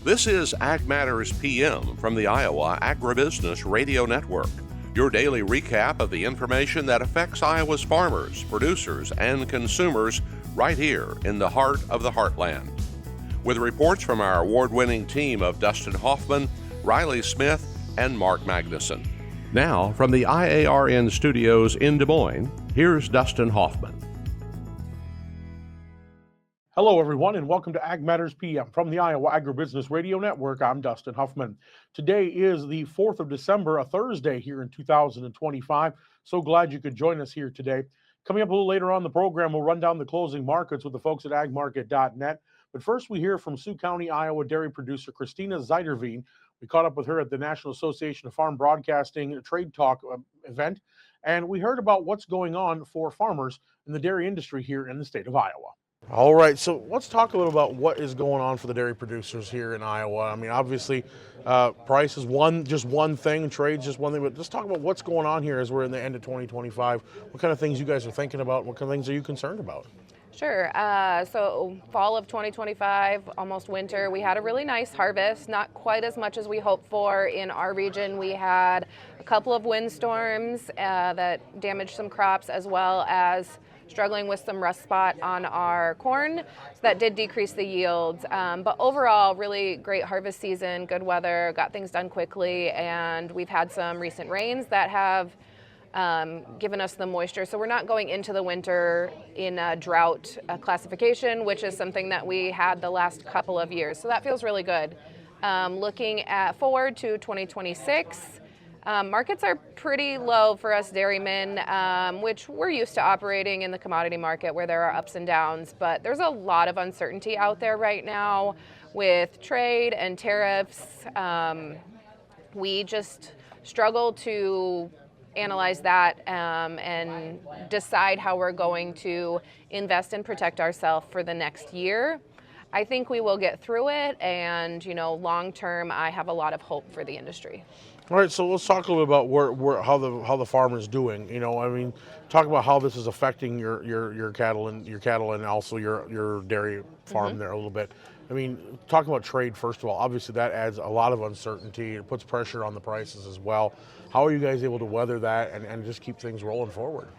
This is Ag Matters PM from the Iowa Agribusiness Radio Network, your daily recap of the information that affects Iowa's farmers, producers, and consumers right here in the heart of the heartland. With reports from our award-winning team of Dustin Hoffman, Riley Smith, and Mark Magnuson. Now, from the IARN studios in Des Moines, here's Dustin Hoffman. Hello, everyone, and welcome to Ag Matters PM from the Iowa Agribusiness Radio Network. I'm Dustin Hoffman. Today is the 4th of December, a Thursday here in 2025. So glad you could join us here today. Coming up a little later on the program, we'll run down the closing markets with the folks at agmarket.net. But first, we hear from Sioux County, Iowa dairy producer Christina Zuiderveen. We caught up with her at the National Association of Farm Broadcasting Trade Talk event, and we heard about what's going on for farmers in the dairy industry here in the state of Iowa. All right, so let's talk a little about what is going on for the dairy producers here in Iowa. I mean, obviously, price is just one thing, trade's just one thing, but let's talk about what's going on here as we're in the end of 2025. What kind of things you guys are thinking about? What kind of things are you concerned about? Sure. So fall of 2025, almost winter, we had a really nice harvest, not quite as much as we hoped for in our region. We had a couple of windstorms that damaged some crops, as well as struggling with some rust spot on our corn. So that did decrease the yields. But overall, really great harvest season, good weather, got things done quickly, and we've had some recent rains that have given us the moisture. So we're not going into the winter in a drought classification, which is something that we had the last couple of years. So that feels really good. Looking forward to 2026, markets are pretty low for us dairymen, which we're used to operating in the commodity market where there are ups and downs, but there's a lot of uncertainty out there right now with trade and tariffs. We just struggle to analyze that and decide how we're going to invest and protect ourselves for the next year. I think we will get through it, and long term, I have a lot of hope for the industry. All right, so let's talk a little about how the farmer is doing. Talk about how this is affecting your cattle and also your dairy farm there a little bit. Talk about trade first of all. Obviously, that adds a lot of uncertainty. It puts pressure on the prices as well. How are you guys able to weather that and just keep things rolling forward?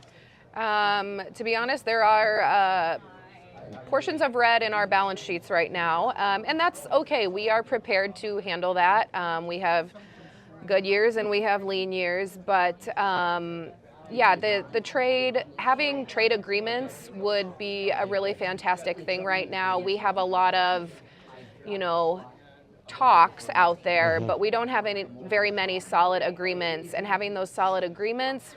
To be honest, there are portions of red in our balance sheets right now, and that's okay. We are prepared to handle that. We have good years and we have lean years, but the trade, having trade agreements would be a really fantastic thing right now. We have a lot of, talks out there, but we don't have very many solid agreements, and having those solid agreements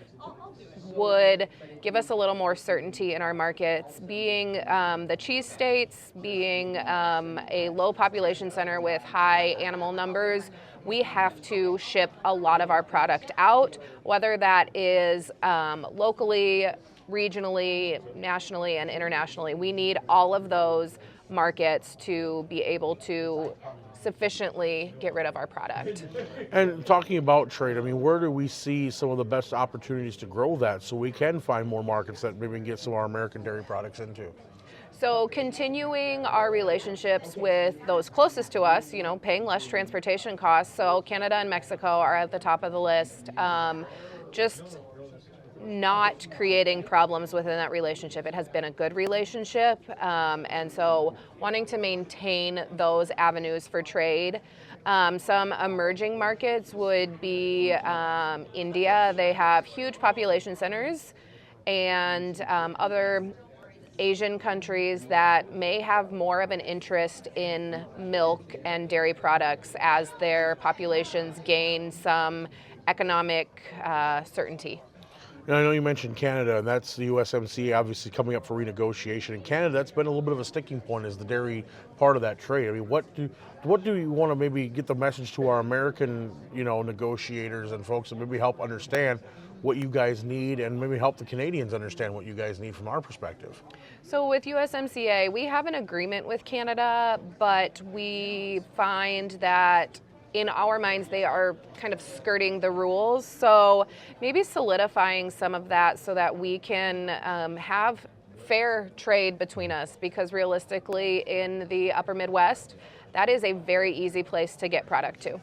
would give us a little more certainty in our markets. Being the cheese states, being a low population center with high animal numbers, we have to ship a lot of our product out, whether that is locally, regionally, nationally, and internationally. We need all of those markets to be able to sufficiently get rid of our product. And talking about trade, where do we see some of the best opportunities to grow that so we can find more markets that maybe we can get some of our American dairy products into? So continuing our relationships with those closest to us, paying less transportation costs. So Canada and Mexico are at the top of the list. Just not creating problems within that relationship. It has been a good relationship, and so wanting to maintain those avenues for trade. Some emerging markets would be India. They have huge population centers, and other Asian countries that may have more of an interest in milk and dairy products as their populations gain some economic certainty. And I know you mentioned Canada, and that's the USMCA obviously coming up for renegotiation. In Canada, that's been a little bit of a sticking point as the dairy part of that trade. What do you want to maybe get the message to our American, negotiators and folks, and maybe help understand what you guys need, and maybe help the Canadians understand what you guys need from our perspective? So with USMCA, we have an agreement with Canada, but we find that in our minds, they are kind of skirting the rules. So maybe solidifying some of that so that we can have fair trade between us, because realistically in the upper Midwest, that is a very easy place to get product to.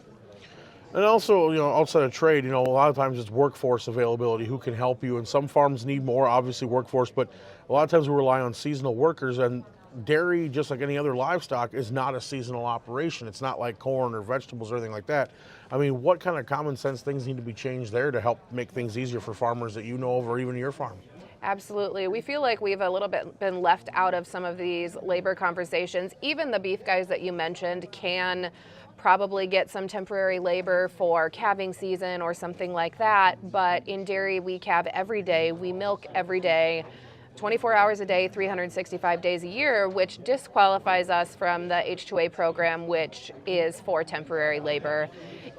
And also, outside of trade, a lot of times it's workforce availability, who can help you. And some farms need more, obviously, workforce, but a lot of times we rely on seasonal workers. And dairy, just like any other livestock, is not a seasonal operation. It's not like corn or vegetables or anything like that. I mean, what kind of common sense things need to be changed there to help make things easier for farmers that you know of, or even your farm? Absolutely. We feel like we've a little bit been left out of some of these labor conversations. Even the beef guys that you mentioned can probably get some temporary labor for calving season or something like that. But in dairy, we calve every day, we milk every day, 24 hours a day, 365 days a year, which disqualifies us from the H-2A program, which is for temporary labor.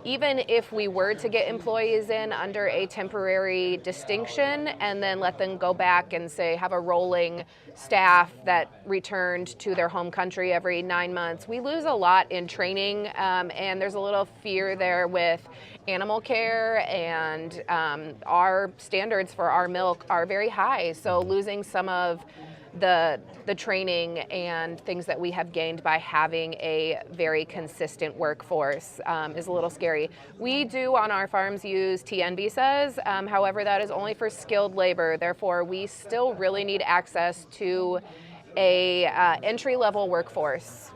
Even if we were to get employees in under a temporary distinction and then let them go back and say have a rolling staff that returned to their home country every 9 months, we lose a lot in training, and there's a little fear there with animal care, and our standards for our milk are very high. So losing some of the training and things that we have gained by having a very consistent workforce is a little scary. We do on our farms use TN visas, however that is only for skilled labor. Therefore, we still really need access to a entry-level workforce.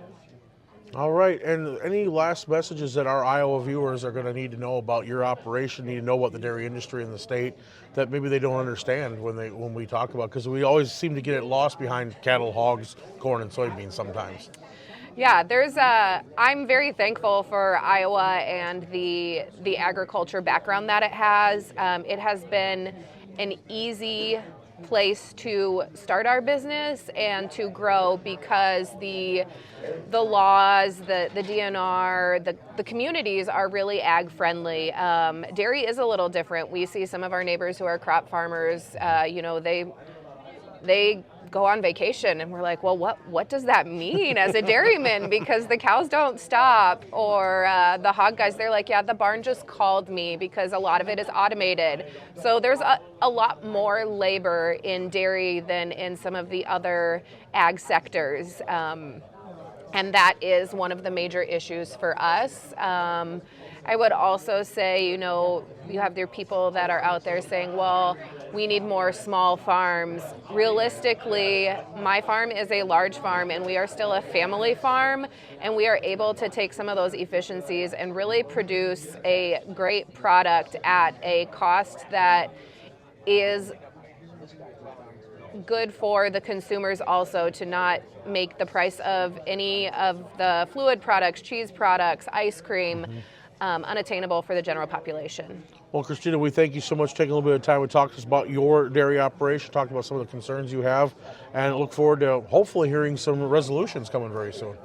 All right, and any last messages that our Iowa viewers are going to need to know about your operation, need to know about the dairy industry in the state that maybe they don't understand when we talk about, because we always seem to get it lost behind cattle, hogs, corn, and soybeans sometimes. Yeah, I'm very thankful for Iowa and the agriculture background that it has. It has been an easy place to start our business and to grow because the laws, the DNR, the communities are really ag friendly. Dairy is a little different. We see some of our neighbors who are crop farmers, they go on vacation and we're like, well, what does that mean as a dairyman? Because the cows don't stop. Or the hog guys, they're like, yeah, the barn just called me, because a lot of it is automated. So there's a lot more labor in dairy than in some of the other ag sectors. And that is one of the major issues for us. I would also say, you have there people that are out there saying, well, we need more small farms. Realistically, my farm is a large farm and we are still a family farm, and we are able to take some of those efficiencies and really produce a great product at a cost that is good for the consumers also, to not make the price of any of the fluid products, cheese products, ice cream, unattainable for the general population. Well, Christina, we thank you so much for taking a little bit of time to talk to us about your dairy operation, talk about some of the concerns you have, and look forward to hopefully hearing some resolutions coming very soon.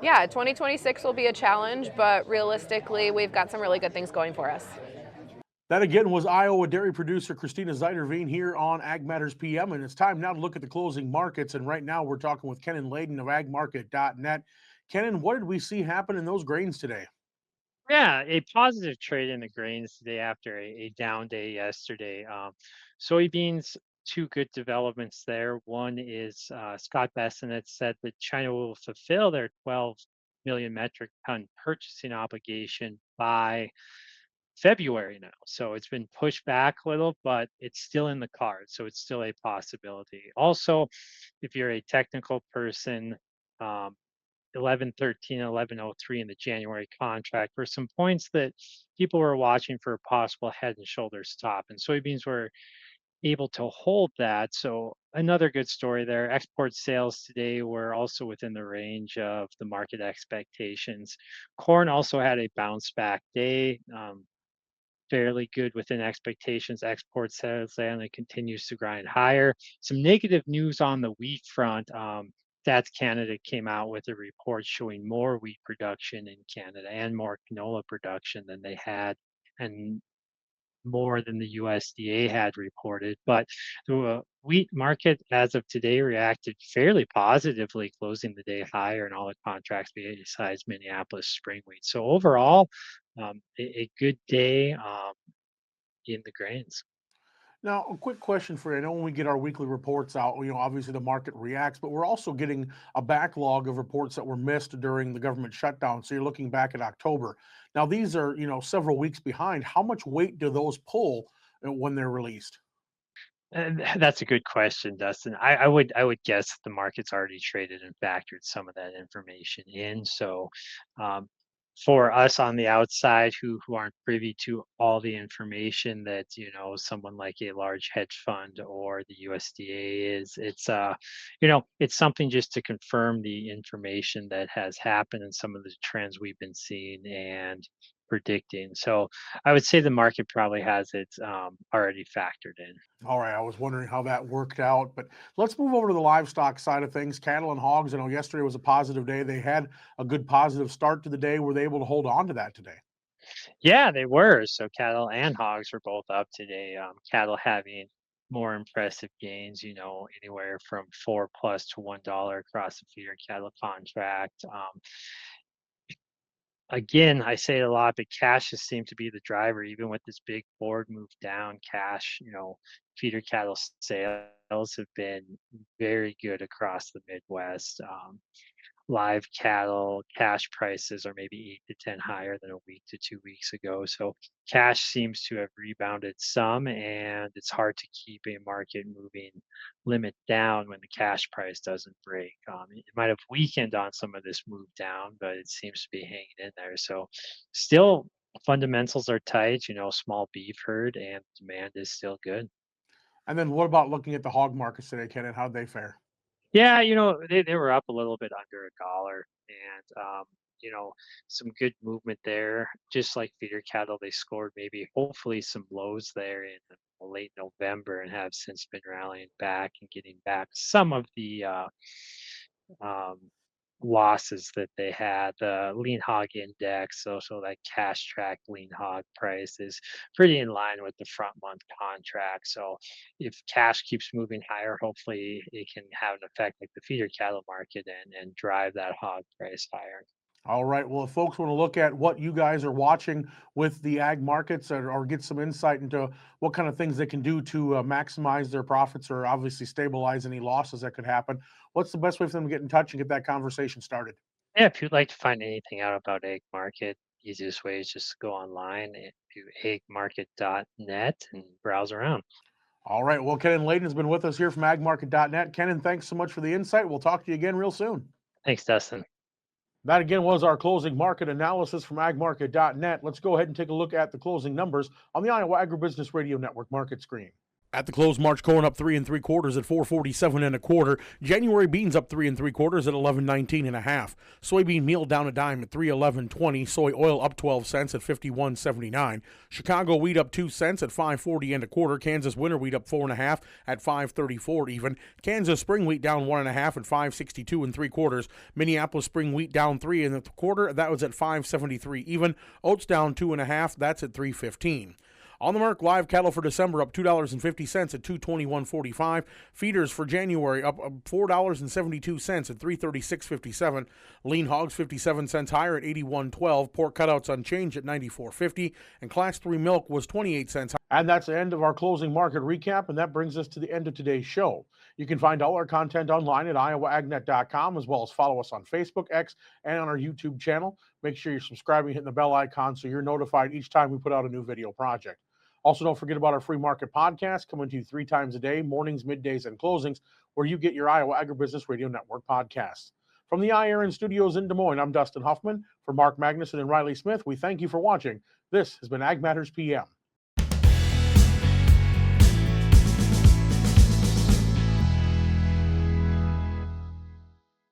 Yeah, 2026 will be a challenge, but realistically, we've got some really good things going for us. That again was Iowa dairy producer Christina Zuiderveen here on Ag Matters PM, and it's time now to look at the closing markets. And right now we're talking with Kenan Layden of agmarket.net. Kenan, what did we see happen in those grains today? Yeah, a positive trade in the grains today after a down day yesterday. Soybeans, two good developments there. One is Scott Bessent said that China will fulfill their 12 million metric ton purchasing obligation by February now. So it's been pushed back a little, but it's still in the cards. So it's still a possibility. Also, if you're a technical person, um, 1113 and 1103 in the January contract were some points that people were watching for a possible head and shoulders top, and soybeans were able to hold that. So another good story there. Export sales today were also within the range of the market expectations. Corn also had a bounce back day. Fairly good within expectations. Export sales and it continues to grind higher. Some negative news on the wheat front. Stats Canada came out with a report showing more wheat production in Canada and more canola production than they had, and more than the USDA had reported. But the wheat market as of today reacted fairly positively, closing the day higher in all the contracts besides Minneapolis spring wheat. So overall, a good day in the grains. Now, a quick question for you. I know when we get our weekly reports out, obviously the market reacts, but we're also getting a backlog of reports that were missed during the government shutdown. So you're looking back at October. Now, these are, several weeks behind. How much weight do those pull when they're released? That's a good question, Dustin. I would guess the market's already traded and factored some of that information in. So, um, for us on the outside who aren't privy to all the information that someone like a large hedge fund or the USDA is, it's something just to confirm the information that has happened and some of the trends we've been seeing and predicting. So, I would say the market probably has it already factored in. All right, I was wondering how that worked out, but let's move over to the livestock side of things. Cattle and hogs. I know yesterday was a positive day. They had a good positive start to the day. Were they able to hold on to that today? Yeah, they were. So cattle and hogs were both up today. Cattle having more impressive gains, anywhere from 4 plus to $1 across the feeder cattle contract. Again, I say it a lot, but cash has seemed to be the driver, even with this big board move down. Cash, feeder cattle sales have been very good across the Midwest. Live cattle cash prices are maybe 8 to 10 higher than a week to 2 weeks ago. So cash seems to have rebounded some, and it's hard to keep a market moving limit down when the cash price doesn't break. It might have weakened on some of this move down, but it seems to be hanging in there. So still fundamentals are tight, small beef herd and demand is still good. And then what about looking at the hog markets today, Ken, and how'd they fare? Yeah, they were up a little bit under a dollar and you know, some good movement there. Just like feeder cattle, they scored maybe hopefully some lows there in late November and have since been rallying back and getting back some of the um, losses that they had. The lean hog index, so that cash track lean hog price is pretty in line with the front month contract. So if cash keeps moving higher, hopefully it can have an effect like the feeder cattle market and drive that hog price higher. All right. Well, if folks want to look at what you guys are watching with the ag markets or get some insight into what kind of things they can do to maximize their profits or obviously stabilize any losses that could happen, what's the best way for them to get in touch and get that conversation started? Yeah, if you'd like to find anything out about egg market, easiest way is just to go online and do eggmarket.net and browse around. All right. Well, Kenan Layden has been with us here from agmarket.net. Kenan, thanks so much for the insight. We'll talk to you again real soon. Thanks, Dustin. That again was our closing market analysis from agmarket.net. Let's go ahead and take a look at the closing numbers on the Iowa Agribusiness Radio Network market screen. At the close, March corn up 3 3/4 at 447 1/4. January beans up 3 3/4 at 11.19 1/2. Soybean meal down a dime at 3.1120. Soy oil up 12 cents at 51.79. Chicago wheat up 2 cents at 5.40 1/4. Kansas winter wheat up 4 1/2 at 5.34 even. Kansas spring wheat down 1 1/2 at 5.62 3/4. Minneapolis spring wheat down 3 1/4. That was at 5.73 even. Oats down 2 1/2. That's at 3.15. On the Merc, live cattle for December up $2.50 at $221.45. Feeders for January up $4.72 at $336.57. Lean hogs 57 cents higher at $81.12. Pork cutouts unchanged at $94.50. And Class 3 milk was 28 cents higher. And that's the end of our closing market recap, and that brings us to the end of today's show. You can find all our content online at iowaagnet.com, as well as follow us on Facebook, X, and on our YouTube channel. Make sure you're subscribing, hitting the bell icon so you're notified each time we put out a new video project. Also, don't forget about our free market podcast coming to you 3 times a day, mornings, middays, and closings, where you get your Iowa Agribusiness Radio Network podcasts. From the iAron Studios in Des Moines, I'm Dustin Huffman. For Mark Magnuson and Riley Smith, we thank you for watching. This has been Ag Matters PM.